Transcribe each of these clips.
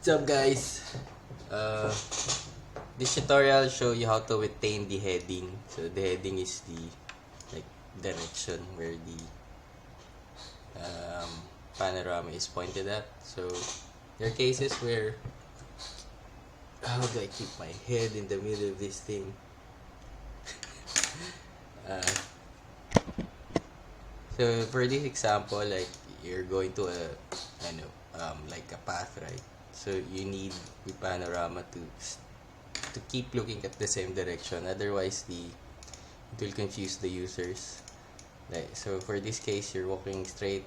What's up, guys? Uh, this tutorial will show you how to retain the heading. So the heading is the direction where the um, panorama is pointed at. So there are cases where how do I keep my head in the middle of this thing? uh, so for this example, like you're going to like a path, right? So you need the panorama to keep looking at the same direction. Otherwise, it will confuse the users. Like, so for this case, you're walking straight,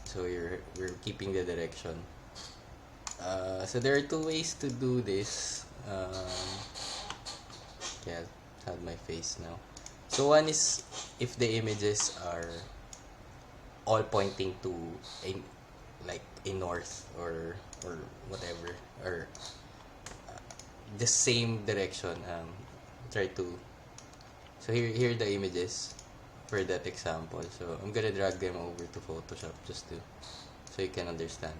so we're keeping the direction. So there are two ways to do this. Yeah, had my face now. So one is if the images are all pointing to a a north or whatever, or the same direction. Try to here are the images for that example. So I'm gonna drag them over to Photoshop just to so you can understand.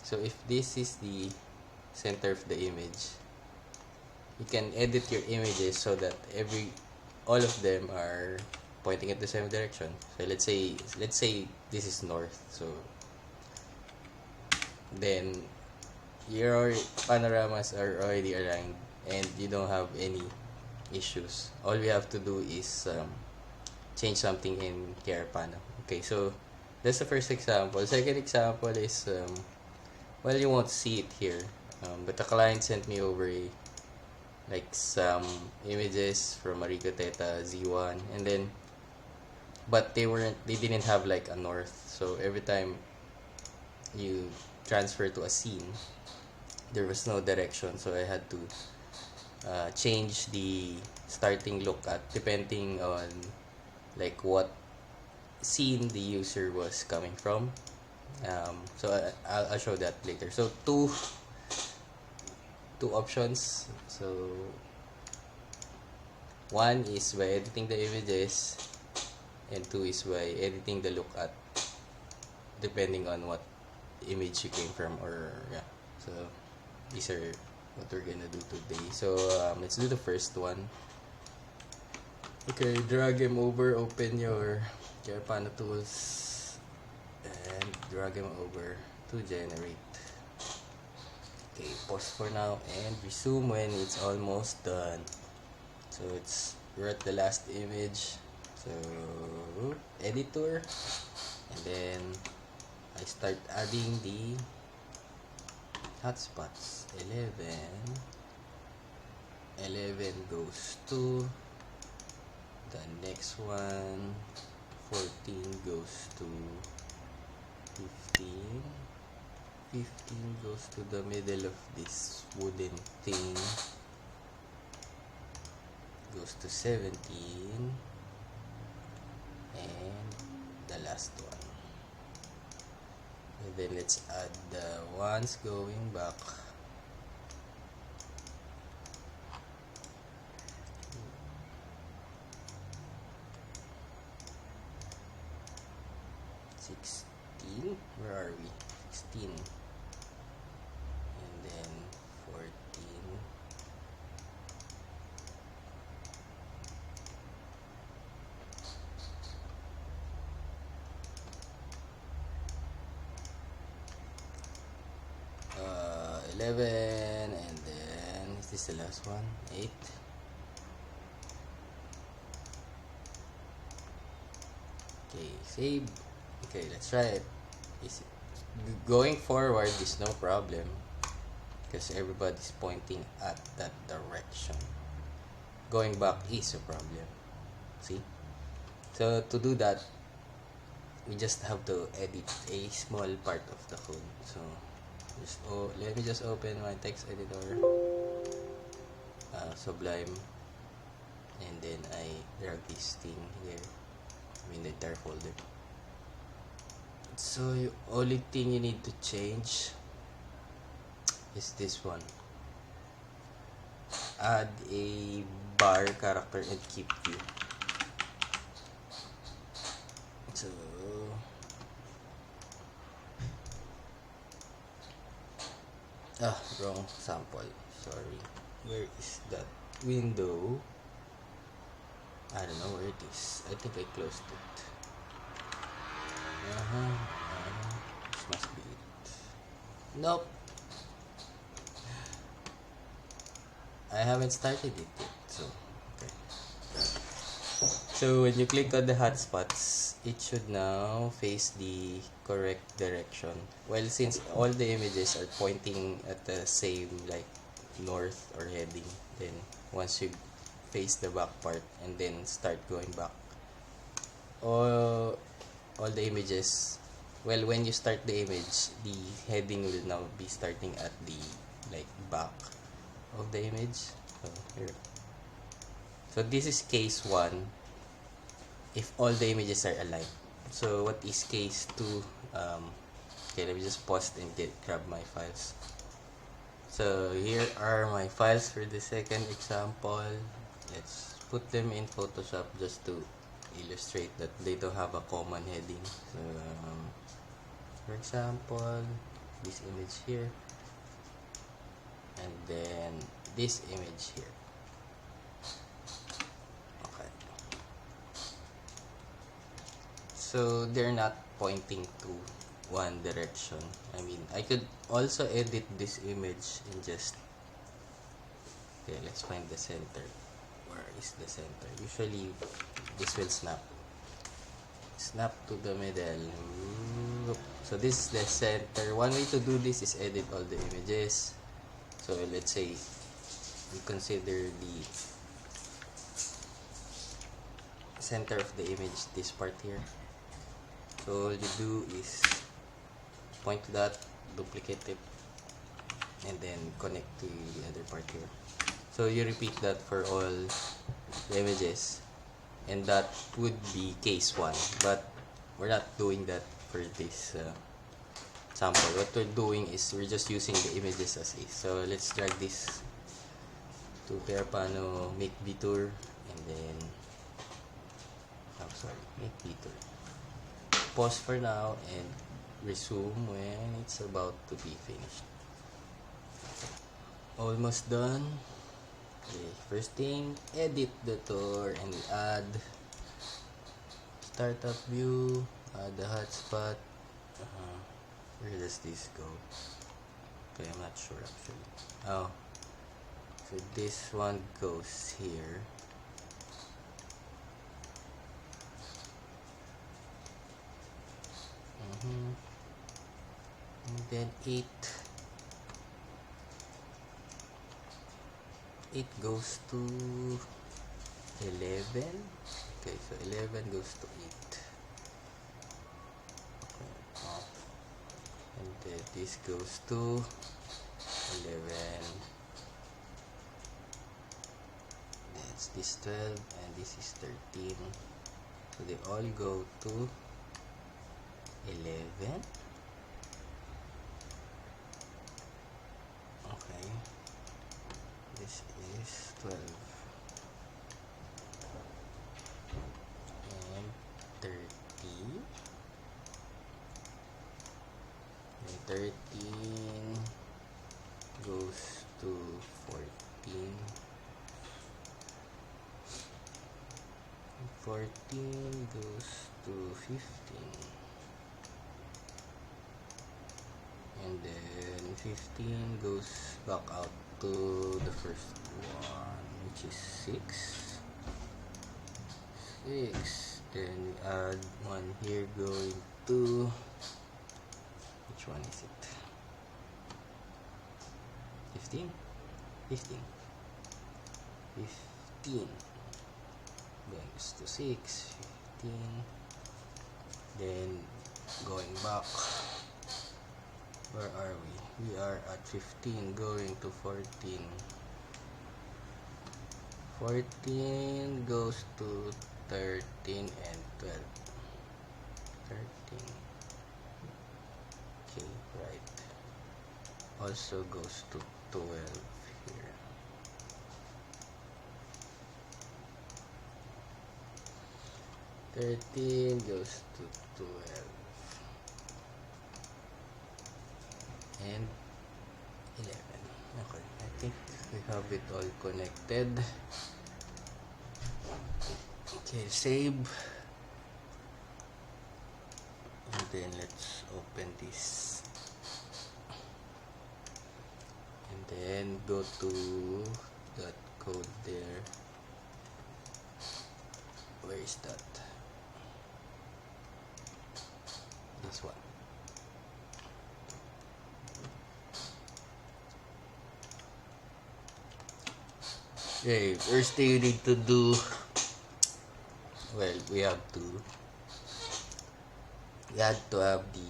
So if this is the center of the image, you can edit your images so that all of them are pointing at the same direction. So let's say this is north. So then your panoramas are already aligned and you don't have any issues. All we have to do is change something in Krpano. Okay, so that's the first example. Second example is well, you won't see it here, but the client sent me over some images from Marico Teta Z1, and then but they didn't have like a north. So every time you transfer to a scene, there was no direction, so I had to change the starting look at depending on like what scene the user was coming from. So I'll show that later. So two options. So one is by editing the images, and two is by editing the look at depending on what image you came from, or yeah. So these are what we're gonna do today. So let's do the first one. Okay, drag him over, open your Krpano tools, and drag him over to generate. Okay, pause for now and resume when it's almost done. So we're at the last image. So editor, and then I start adding the hotspots. 11 goes to the next one. 14 goes to 15. 15 goes to the middle of this wooden thing. Goes to 17. And the last one. And then let's add the ones going back. Where are we? 16. And then 14. Uh, 11, and then is this the last one? 8. Okay, save. Okay, let's try it. Going forward is no problem because everybody's pointing at that direction. Going back is a problem. See? So to do that, we just have to edit a small part of the code. So let me just open my text editor, Sublime, and then I drag this thing here in the entire folder. So the only thing you need to change is this one. Add a bar character and keep view. So Wrong sample. Sorry. Where is that window? I don't know where it is. I think I closed it. This must be it. Nope. I haven't started it yet. So, okay. So, when you click on the hotspots, it should now face the correct direction. Well, since all the images are pointing at the same, like, north or heading, then once you face the back part and then start going back, all the images, well, when you start the image, the heading will now be starting at the, like, back of the image. So here, so this is case 1 if all the images are aligned. So what is case 2? Okay, let me just pause and grab my files. So here are my files for the second example. Let's put them in Photoshop just to illustrate that they don't have a common heading. So for example, this image here, and then this image here. Okay, so they're not pointing to one direction. I mean, I could also edit this image and just, okay, let's find the center. Where is the center? Usually this will snap to the middle. So this is the center. One way to do this is edit all the images. So let's say we consider the center of the image, this part here. So all you do is point to that, duplicate it, and then connect to the other part here. So you repeat that for all the images, and that would be case 1, but we're not doing that for this sample. What we're doing is we're just using the images as is. So let's drag this to Krpano make vtour, and then make vtour. Pause for now and resume when it's about to be finished. Almost done. Okay, first thing, edit the tour and add startup view, add the hotspot. Where does this go? Okay, I'm not sure actually. Oh, so this one goes here. And then 8 goes to 11. Okay, so 11 goes to 8. Okay, off. And then this goes to 11. That's this 12 and this is 13. So they all go to 11. Okay, this is 12 and 30, and 13 goes to 14, 14 goes to 15, and then 15 goes back out to the first one, which is 6. Then we add one here going to, which one is it? 15 goes to 6, 15. Then going back, where are we? We are at 15 going to 14. 14 goes to 13 and 12. 13. Okay, right. Also goes to 12 here. 13 goes to 12. And 11. Okay, I think we have it all connected. Okay, save. And then let's open this. And then go to that code there. Where is that? This one. Okay, first thing you need to do, well, we have to have the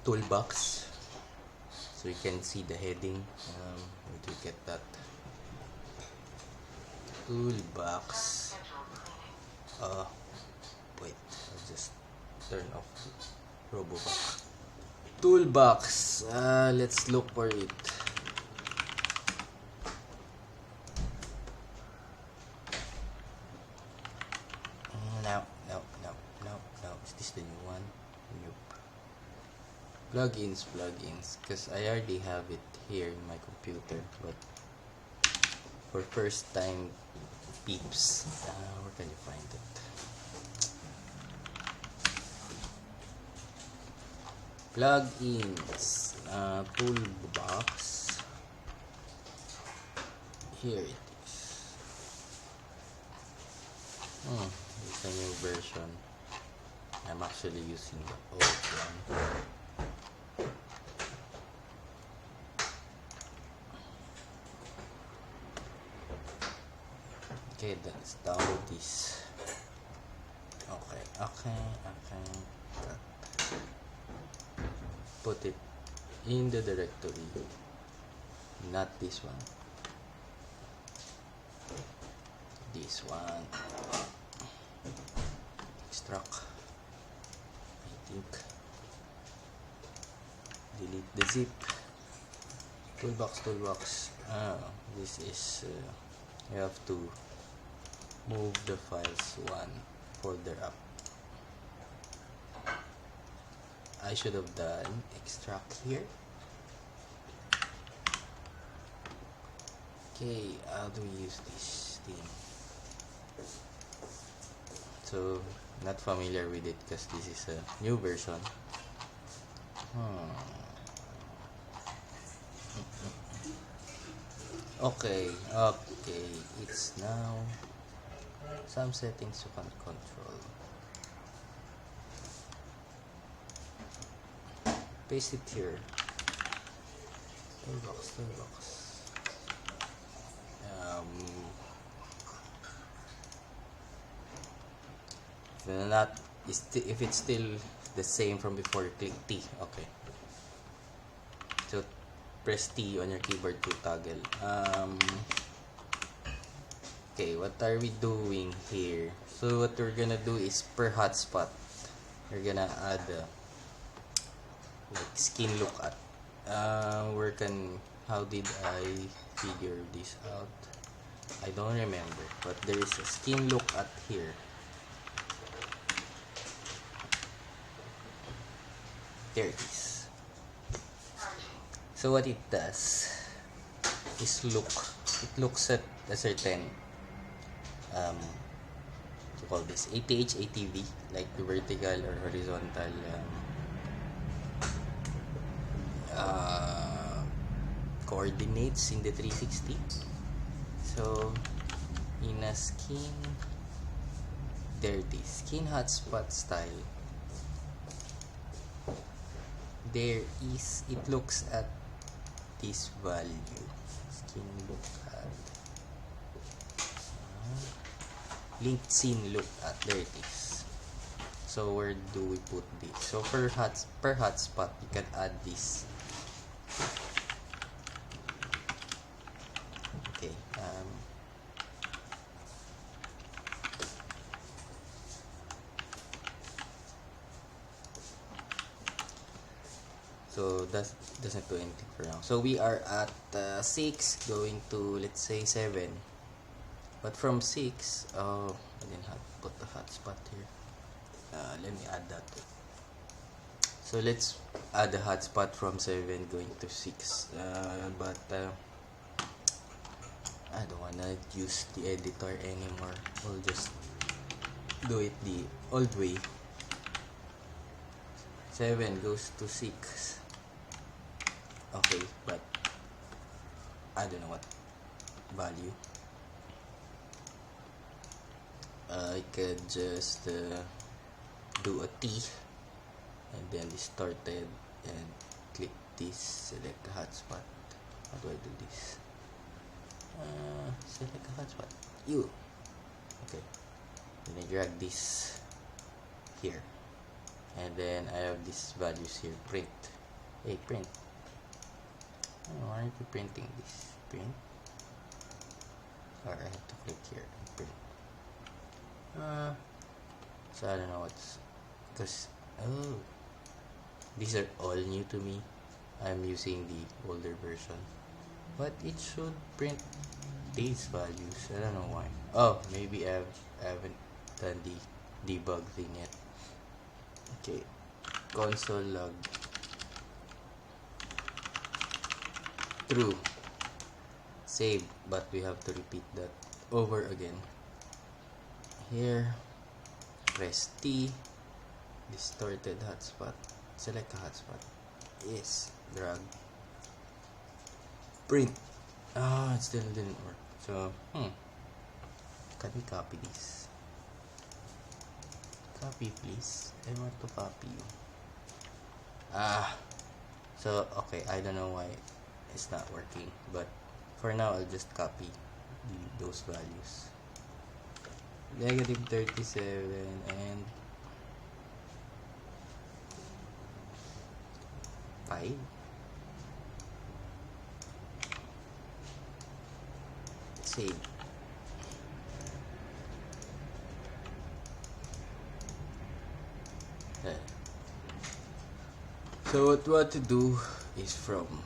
toolbox so you can see the heading. Where do you get that? Toolbox. Wait, I'll just turn off Robobox. Toolbox. Let's look for it. No. Is this the new one? Nope. Plugins, because I already have it here in my computer, but for first time peeps, where can you find it? Plugins, toolbox. Here it is. It's a new version. I'm actually using the old one. Okay, let's download this. Okay. Put it in the directory. Not this one. This one. Extract. I think. Delete the zip. Toolbox. This is you have to move the files one folder up. I should have done extract here. Okay, how do we use this thing? So, not familiar with it because this is a new version. Okay, it's now some settings you can control. Paste it here. Toolbox. If it's still the same from before, click T. Okay. So press T on your keyboard to toggle. Okay, what are we doing here? So what we're gonna do is per hotspot, we're gonna add like skin lookup. How did I figure this out? I don't remember, but there is a skin lookup here. There it is. So what it does is it looks at a certain to call this ATH, ATV, like the vertical or horizontal coordinates in the 360. So in a skin, there it is, skin hotspot style. It looks at this value. Skin look at linked scene look at, there it is. So where do we put this? So per hotspot you can add this. Okay. So that doesn't do anything for now. So we are at 6 going to, let's say, 7. But from 6, I didn't have to put the hotspot here. Let me add that too. So let's add the hotspot from 7 going to 6. But I don't wanna use the editor anymore. We'll just do it the old way. 7 goes to 6. Okay, but I don't know what value. I could just do a T and then distorted and click this, select the hotspot. How do I do this? Select a hotspot. U. Okay. Then I drag this here. And then I have these values here. Print. Hey, print. Oh, why aren't you printing this? Print. Or I have to click here and print. So I don't know what's, because these are all new to me. I'm using the older version, but it should print these values. I don't know why. Oh, maybe I haven't done the debug thing yet. Okay, console log true, save, but we have to repeat that over again. Here, press T, distorted hotspot, select a hotspot, yes, drag, print. It still didn't work. So can we copy this? Copy, please. I want to copy you. So okay, I don't know why it's not working, but for now I'll just copy those values. Negative 37 and 5. Save. So what we want to do is from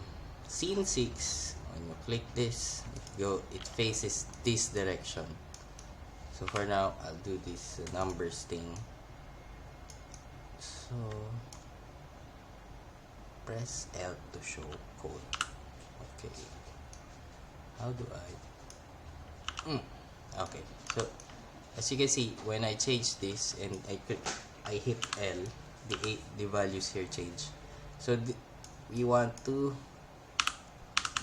scene 6, when you click this, it faces this direction. So for now, I'll do this numbers thing. So press L to show code. Okay. How do I? Okay. So as you can see, when I change this and I hit L, the values here change. So we want to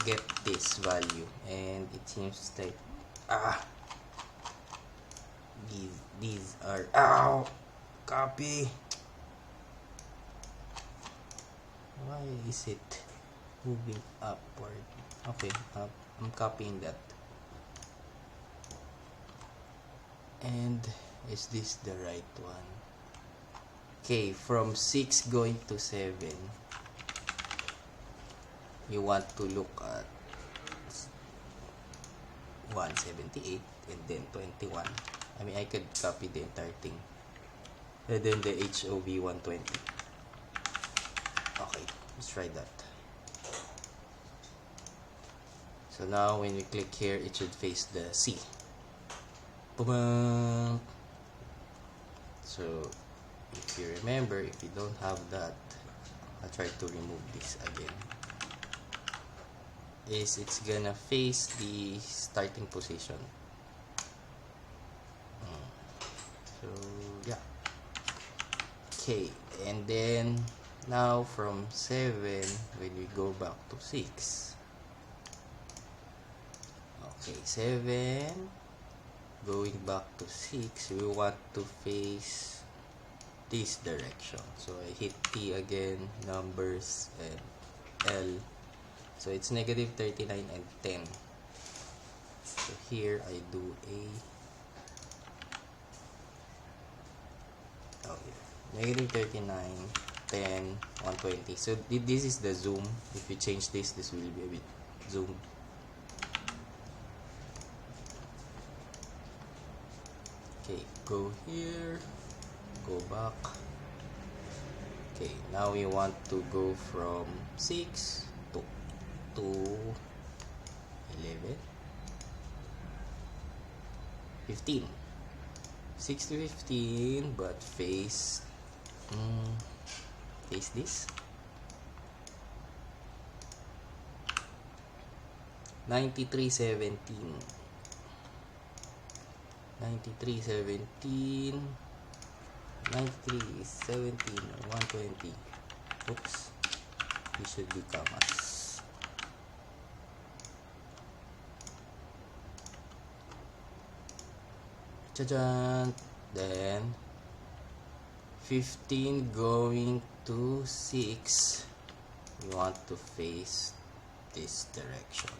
get this value, and it seems like these are copy. Why is it moving upward? Okay, I'm copying that. And is this the right one? Okay, from 6 going to 7, you want to look at 178 and then 21. I mean, I could copy the entire thing. And then the HOV 120. Okay, let's try that. So now when we click here, it should face the C. Ba-bam! So if you remember, if you don't have that, I'll try to remove this again. It's gonna face the starting position. So yeah. Okay, and then now from 7, when we go back to 6. Okay, 7 going back to 6, we want to face this direction. So I hit T again, numbers, and L. So it's negative 39 and 10. So here I do a negative 39, 10, 120. So this is the zoom. If you change this will be a bit zoomed. Okay, go here, go back. Okay, now we want to go from 6 to 11, 15. 6 to 15, but face paste this. 9317. 9317. 9317. 120. Oops. This should be commas. Chajan. Then 15 going to 6. We want to face this direction,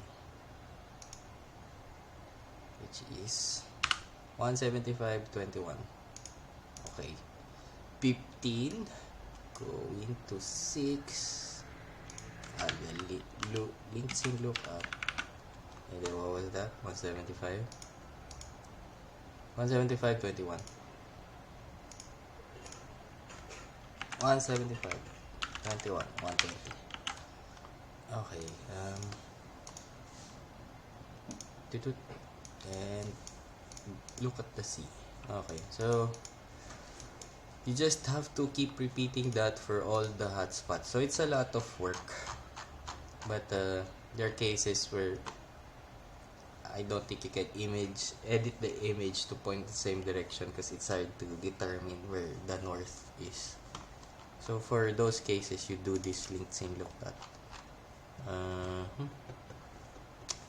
which is 175.21. Okay. 15 going to 6. Add the links in lookup. And then what was that? 175. 175.21. 175.21. 120. Okay. And look at the C. Okay, so you just have to keep repeating that for all the hotspots. So it's a lot of work, but there are cases where I don't think you can edit the image to point the same direction because it's hard to determine where the north is. So for those cases, you do this links in lookup.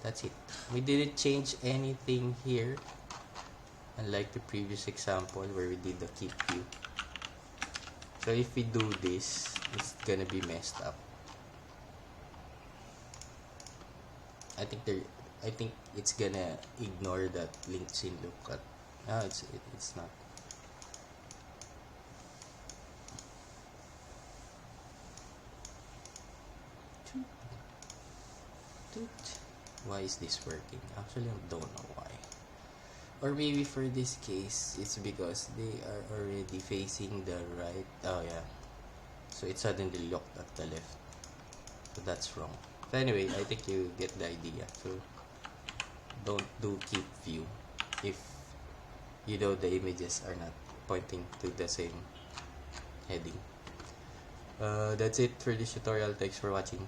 That's it. We didn't change anything here, unlike the previous example where we did the keep view. So if we do this, it's gonna be messed up. I think it's gonna ignore that links in lookup. No, it's not. Why is this working? Actually, I don't know why. Or maybe for this case, it's because they are already facing the right. Oh yeah. So it suddenly locked at the left. So that's wrong. So anyway, I think you get the idea. So don't do keep view if you know the images are not pointing to the same heading. That's it for this tutorial. Thanks for watching.